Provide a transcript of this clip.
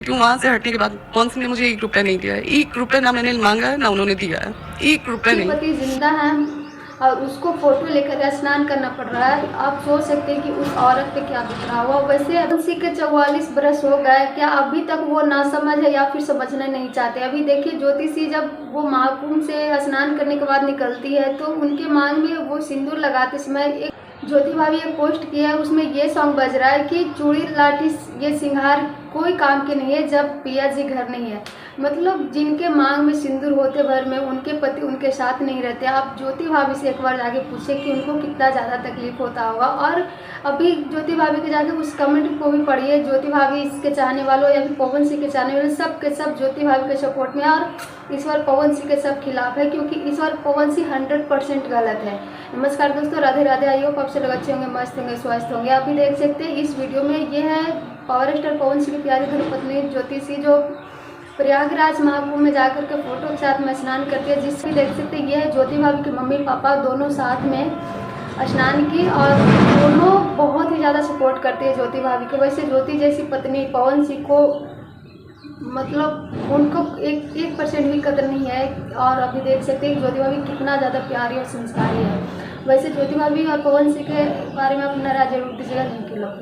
क्यों वहाँ से हटने के बाद कौन सी ने मुझे ₹1 नहीं दिया है। ₹1 ना मैंने मांगा है ना उन्होंने दिया है। ₹1 नहीं। पति जिंदा है और उसको फोटो लेकर स्नान करना पड़ रहा है। आप सोच सकते हैं कि उस औरत पे क्या बीत रहा हुआ। वैसे उसी के 44 बरस हो गए, क्या अभी तक वो नासमझ है या फिर समझना नहीं चाहते। अभी देखिए ज्योतिषी जब वो महाकुंभ से स्नान करने के बाद निकलती है तो उनके मांग में वो सिंदूर लगाते समय एक ज्योति भाभी एक पोस्ट किया है, उसमें ये सॉन्ग बज रहा है कि चूड़ी लाठी ये सिंगार कोई काम के नहीं है जब पिया जी घर नहीं है। मतलब जिनके मांग में सिंदूर होते भर में उनके पति उनके साथ नहीं रहते। आप ज्योति भाभी से एक बार जाके पूछे कि उनको कितना ज़्यादा तकलीफ होता होगा। और अभी ज्योति भाभी के जाके उस कमेंट को भी पढ़िए। ज्योति भाभी इसके चाहने वालों या फिर पवन सिंह के चाहने वाले सब के सब ज्योति भाभी के सपोर्ट में और इस बार पवन सिंह के सब खिलाफ है, क्योंकि इस बार पवन सिंह 100% गलत है। नमस्कार दोस्तों, राधे राधे। आई होप आप सब लोग अच्छे होंगे, मस्त होंगे, स्वस्थ होंगे। आप भी देख सकते हैं इस वीडियो में ये है पावर स्टार पवन सिंह की प्यारी धर्मपत्नी ज्योतिषी जो प्रयागराज महाकुंभ में जाकर के फोटो के साथ में स्नान करती है। जिससे देख सकते हैं ये है ज्योति भाभी के मम्मी पापा दोनों साथ में स्नान की और दोनों बहुत ही ज़्यादा सपोर्ट करती है ज्योति भाभी को। वैसे ज्योति जैसी पत्नी पवन सिंह को मतलब उनको 1% भी कदर नहीं है। और अभी देख सकते हैं ज्योति भाभी कितना ज़्यादा प्यारी और संस्कारी है। वैसे ज्योति भाभी और पवन सिंह के बारे में अपना राय जरूर दीजिएगा। थैंक यू लोग।